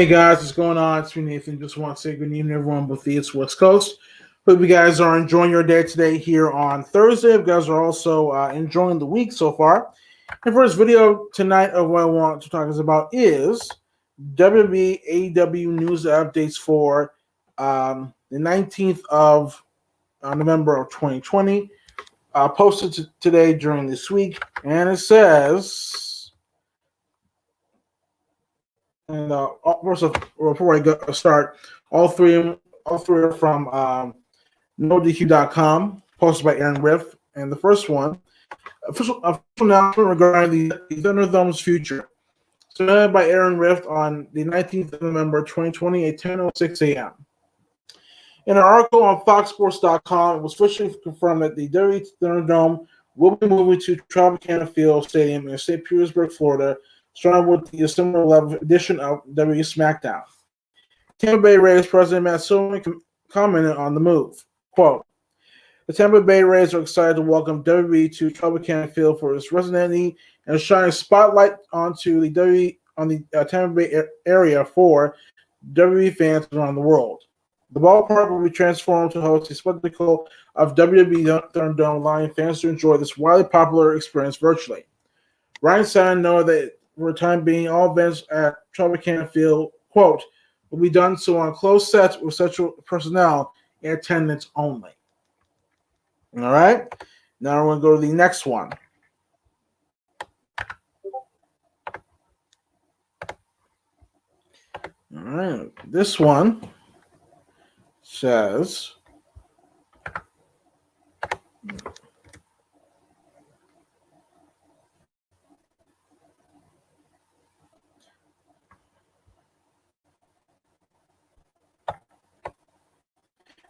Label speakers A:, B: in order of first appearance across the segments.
A: Hey guys, what's going on? It's me, Nathan. Just want to say good evening, everyone, both the East West Coast. Hope you guys are enjoying your day today here on Thursday. If you guys are also enjoying the week so far. The first video tonight of what I want to talk about is WWE AEW News Updates for the 19th of November of 2020. Posted today during this week, and it says. And first of before I start, all three are from NoDQ.com, posted by Aaron Riff. And the first one, official announcement regarding the Thunderdome's future, submitted by Aaron Riff on the 19th of November 2020 at 10:06 a.m. In an article on FoxSports.com, it was officially confirmed that the WWE Thunderdome will be moving to Tropicana Field Stadium in St. Petersburg, Florida, starting with the December 11th edition of WWE SmackDown. Tampa Bay Rays president Matt Silverman commented on the move. Quote, the Tampa Bay Rays are excited to welcome WWE to Tropicana Field for its residency and shine a spotlight onto the WWE on the Tampa Bay area for WWE fans around the world. The ballpark will be transformed to host a spectacle of WWE Thunderdome, allowing fans to enjoy this widely popular experience virtually. Ryan Satin noted that for the time being, all events at Tropicana Field, quote, will be done so on closed sets with central personnel in attendance only. All right. Now we're going to go to the next one. All right. This one says,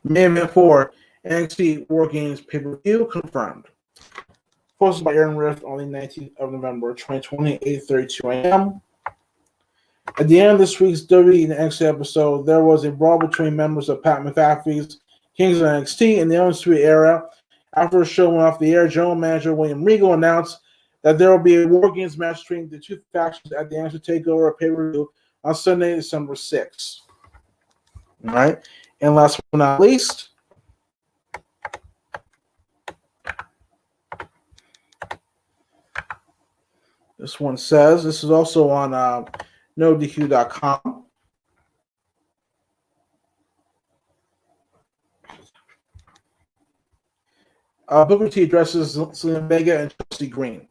A: main event for NXT War Games pay-per-view confirmed. Posted by Aaron Rift on the 19th of November 2020, 8:32 a.m. At the end of this week's WWE and NXT episode, there was a brawl between members of Pat McAfee's Kings of NXT in the Undisputed Era. After the show went off the air, General Manager William Regal announced that there will be a War Games match between the two factions at the NXT TakeOver pay-per-view on Sunday, December 6th. All right. And last but not least, this one says, this is also on NoDQ.com. Booker T addresses Selena Vega and Chelsea Green.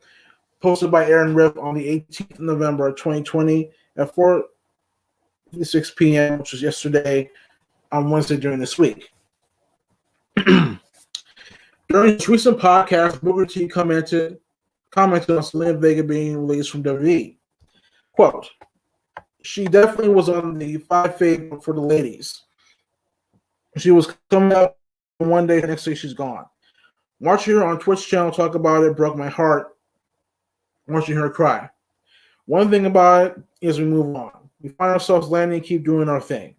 A: Posted by Aaron Riff on the 18th of November 2020 at 4:56 p.m., which was yesterday on Wednesday during this week. During his recent podcast, Booker T commented on Selena Vega being released from WWE. Quote, she definitely was on the 5 favorite for the ladies. She was coming up one day, the next day she's gone. Watching her on Twitch channel talk about it broke my heart watching her cry. One thing about it is we move on. We find ourselves landing and keep doing our thing.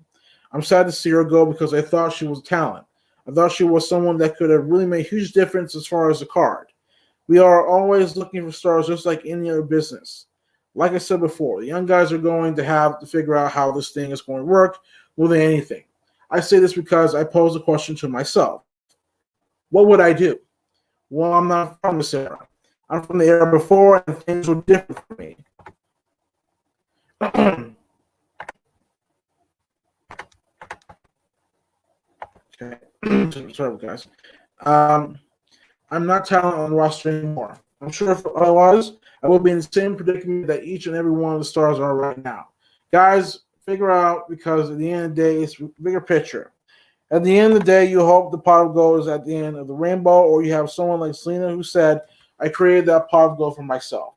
A: I'm sad to see her go because I thought she was talent. I thought she was someone that could have really made a huge difference as far as the card. We are always looking for stars just like any other business. Like I said before, the young guys are going to have to figure out how this thing is going to work more than anything. I say this because I pose a question to myself. What would I do? Well, I'm not from this era. I'm from the era before, and things were different for me. Okay. Sorry, guys. I'm not talent on the roster anymore. I'm sure if I was, I would be in the same predicament that each and every one of the stars are right now. Guys, figure out, because at the end of the day, it's a bigger picture. At the end of the day, you hope the pot of gold is at the end of the rainbow, or you have someone like Selena who said, I created that pot of gold for myself.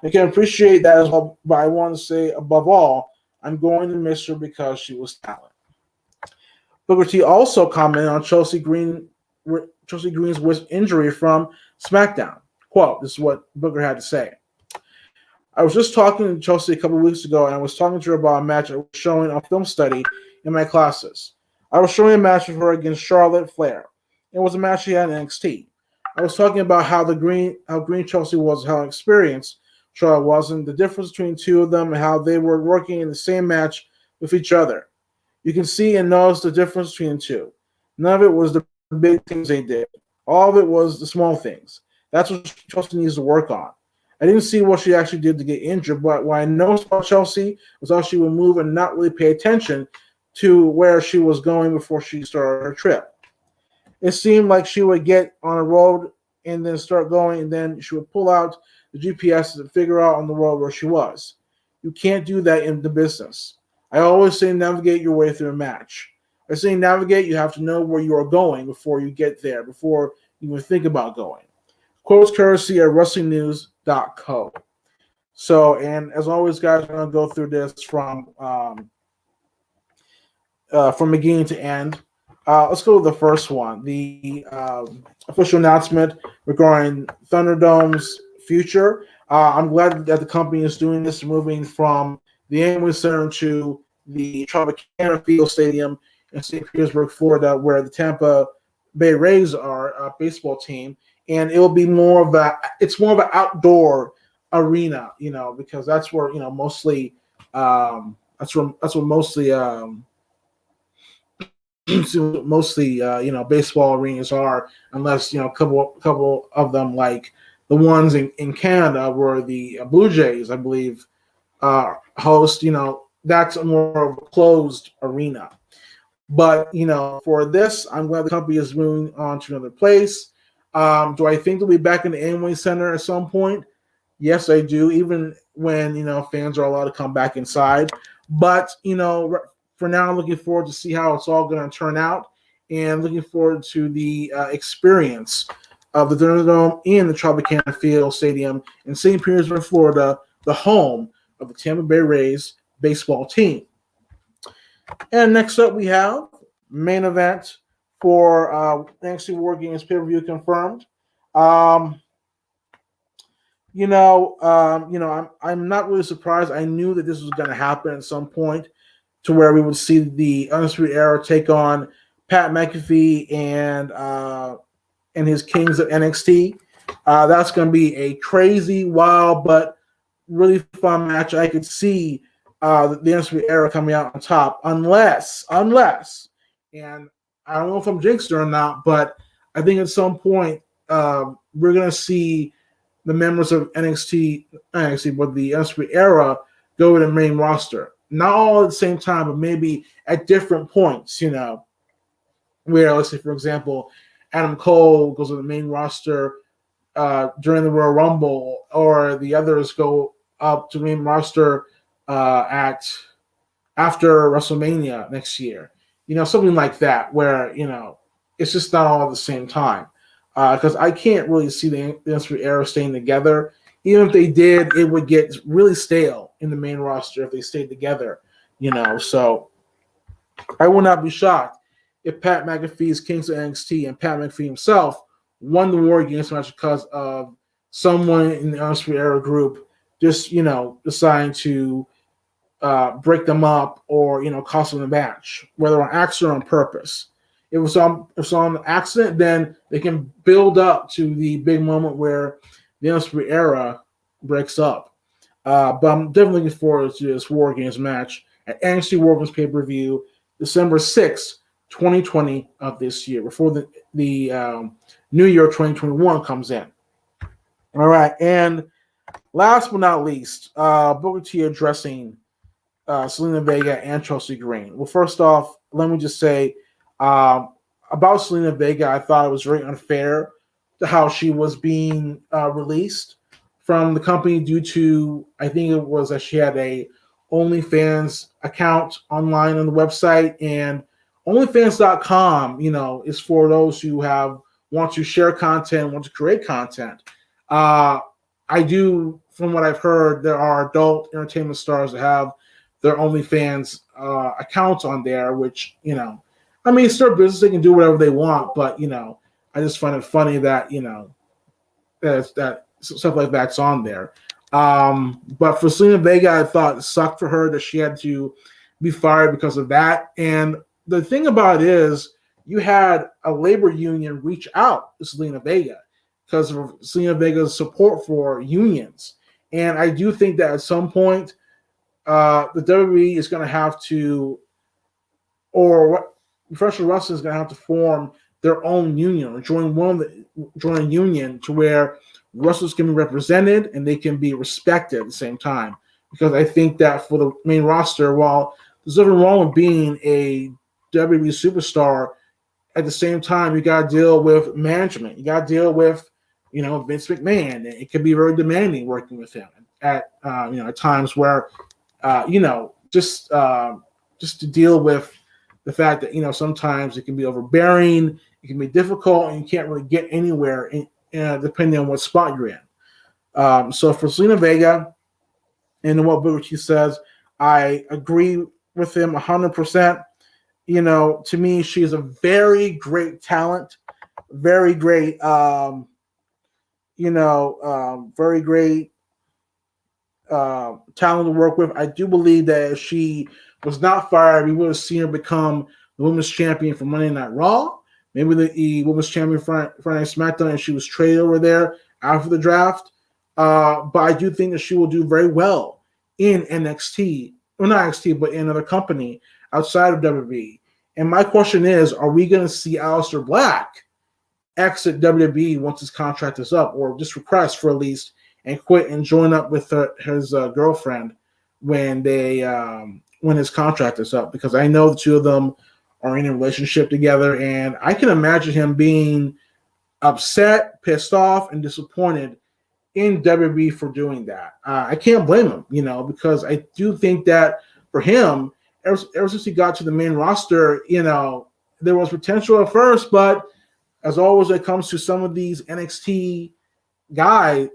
A: I can appreciate that as well, but I want to say, above all, I'm going to miss her because she was talent. Booker T also commented on Chelsea Green's injury from SmackDown. Quote, this is what Booker had to say. I was just talking to Chelsea a couple of weeks ago, and I was talking to her about a match I was showing on film study in my classes. I was showing a match of her against Charlotte Flair. It was a match she had in NXT. I was talking about how green Chelsea was, how experienced, Charlotte wasn't. The difference between two of them and how they were working in the same match with each other. You can see and notice the difference between the two. None of it was the big things they did. All of it was the small things. That's what Chelsea needs to work on. I didn't see what she actually did to get injured, but what I noticed about Chelsea was how she would move and not really pay attention to where she was going before she started her trip. It seemed like she would get on a road and then start going, and then she would pull out the GPS to figure out on the road where she was. You can't do that in the business. I always say navigate your way through a match. I say navigate, you have to know where you are going before you get there, before you even think about going. Quotes courtesy at WrestlingNews.co. So, and as always, guys, we're going to go through this from beginning to end. Let's go with the first one, the official announcement regarding Thunderdome's future. I'm glad that the company is doing this, moving from the Amway Center to the Tropicana Field Stadium in St. Petersburg, Florida, where the Tampa Bay Rays are a baseball team, and it will be more of an outdoor arena, because that's where mostly baseball arenas are, unless a couple of them, like the ones in Canada where the Blue Jays, I believe, host. That's a more of a closed arena. But for this, I'm glad the company is moving on to another place. Do I think they'll be back in the Amway Center at some point? Yes, I do. Even when fans are allowed to come back inside. But for now, I'm looking forward to see how it's all going to turn out, and looking forward to the experience of the Thunderdome in the Tropicana Field Stadium in St. Petersburg, Florida, the home of the Tampa Bay Rays baseball team. And next up, we have main event for NXT War Games pay-per-view confirmed. I'm not really surprised. I knew that this was going to happen at some point, to where we would see the Undisputed Era take on Pat McAfee and his Kings of NXT. That's going to be a crazy, wild, but really fun match. I could see the Undisputed Era coming out on top, unless, and I don't know if I'm jinxed or not, but I think at some point we're going to see the members of NXT, but the Undisputed Era go to the main roster. Not all at the same time, but maybe at different points, where, let's say, for example, Adam Cole goes to the main roster during the Royal Rumble, or the others go up to the main roster after WrestleMania next year. Something like that, where, it's just not all at the same time. Because I can't really see the Undisputed Era staying together. Even if they did, it would get really stale in the main roster if they stayed together, So I would not be shocked if Pat McAfee's Kings of NXT and Pat McAfee himself won the War Games match because of someone in the Undisputed Era group just, deciding to break them up or, cost them the match, whether on accident or on purpose. If it's on accident, then they can build up to the big moment where the Undisputed Era breaks up. But I'm definitely looking forward to this War Games match at NXT War Games pay-per-view, December 6th, 2020 of this year, before the New Year 2021 comes in. All right, and last but not least, Booker T addressing Selena Vega and Chelsea Green. Well, first off, let me just say about Selena Vega, I thought it was very unfair to how she was being released from the company due to, I think it was that she had a OnlyFans account online on the website, and OnlyFans.com, is for those who want to share content, want to create content. I do, from what I've heard, there are adult entertainment stars that have their OnlyFans accounts on there, which, it's their business. They can do whatever they want, but, I just find it funny that, that stuff like that's on there. But for Selena Vega, I thought it sucked for her that she had to be fired because of that. And the thing about it is, you had a labor union reach out to Selena Vega because of Selena Vega's support for unions. And I do think that at some point, the WWE is going to have to, or professional wrestling is going to have to form their own union or join a union to where wrestlers can be represented and they can be respected at the same time. Because I think that for the main roster, while there's nothing wrong with being a WWE superstar, at the same time you got to deal with management. You got to deal with Vince McMahon. It can be very demanding working with him at at times where just to deal with the fact that sometimes it can be overbearing, it can be difficult, and you can't really get anywhere depending on what spot you're in. So for Zelina Vega and what Booker T says, I agree with him 100%. To me, she is a very great talent, very great, very great talent to work with. I do believe that if she was not fired, we would have seen her become the women's champion for Monday Night Raw, maybe the women's champion for Friday Night SmackDown, and she was traded over there after the draft. But I do think that she will do very well in NXT, or not NXT, but in another company outside of WWE. And my question is, are we going to see Aleister Black exit WWE once his contract is up, or just request for at least and quit and join up with his girlfriend when his contract is up? Because I know the two of them are in a relationship together, and I can imagine him being upset, pissed off, and disappointed in WWE for doing that. I can't blame him, because I do think that for him, ever since he got to the main roster, there was potential at first, but as always, when it comes to some of these NXT call-ups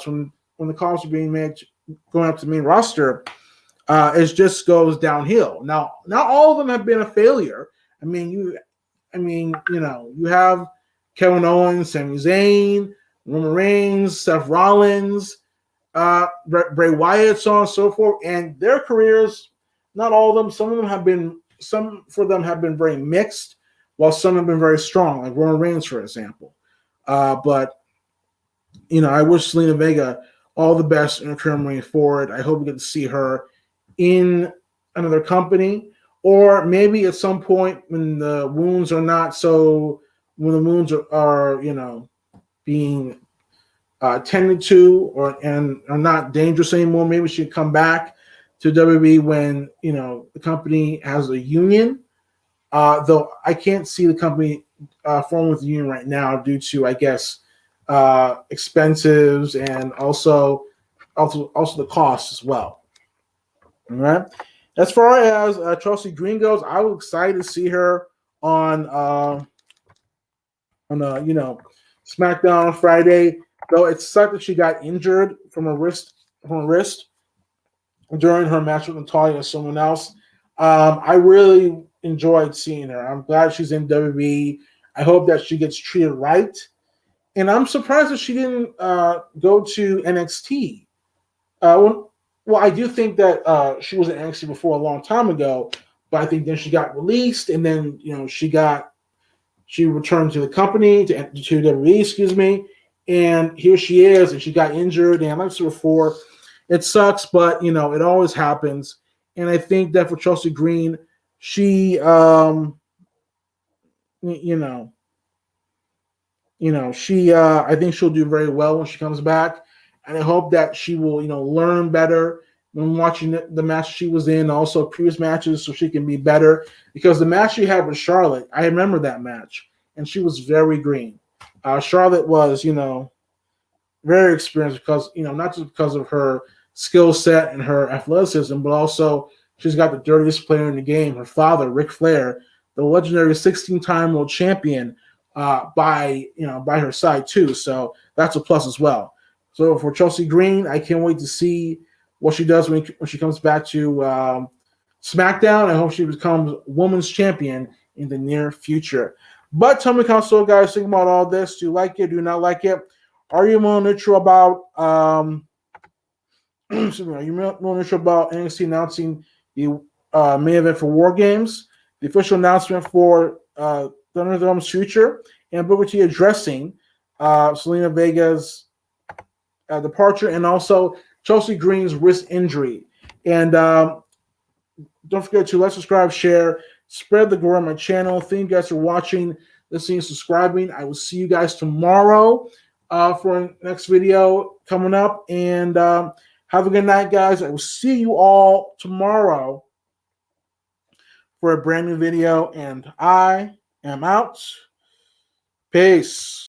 A: when the calls are being made going up to the main roster, it just goes downhill. Now, not all of them have been a failure. You have Kevin Owens, Sami Zayn, Roman Reigns, Seth Rollins, Bray Wyatt, so on and so forth, and their careers, not all of them. Some for them have been very mixed, while some have been very strong, like Roman Reigns, for example. But I wish Zelina Vega all the best in her career moving forward. I hope we get to see her in another company, or maybe at some point when the wounds are being tended to and are not dangerous anymore. Maybe she should come back to WWE when the company has a union. Though I can't see the company forming with the union right now due to, I guess, expenses and also the cost as well. All right. As far as Chelsea Green goes, I was excited to see her on SmackDown on Friday. Though it sucked that she got injured from her wrist during her match with Natalya or someone else. I really enjoyed seeing her. I'm glad she's in WWE. I hope that she gets treated right. And I'm surprised that she didn't go to NXT. Well, I do think that she was in NXT before a long time ago, but I think then she got released, and then she returned to the company to WWE, excuse me, and here she is, and she got injured. And like I said before, it sucks, but it always happens. And I think that for Chelsea Green, she, I think she'll do very well when she comes back, and I hope that she will, learn better when watching the match she was in, also previous matches, so she can be better. Because the match she had with Charlotte, I remember that match, and she was very green. Charlotte was, very experienced because, not just because of her skill set and her athleticism, but also she's got the dirtiest player in the game, her father, Ric Flair, the legendary 16-time world champion, by her side too. So that's a plus as well. So for Chelsea Green, I can't wait to see what she does when she comes back to SmackDown. I hope she becomes women's champion in the near future. But tell me how so, guys, think about all this. Do you like it? Do you not like it? Are you more neutral about are you more neutral about NXT announcing the main event for War Games, the official announcement for Thunderdome's future, and Booker T addressing Zelina Vega's departure, and also Chelsea Green's wrist injury. And don't forget to like, subscribe, share, spread the word on my channel. Thank you guys for watching, listening, subscribing. I will see you guys tomorrow for our next video coming up. And have a good night, guys. I will see you all tomorrow for a brand new video. And I am out. Peace.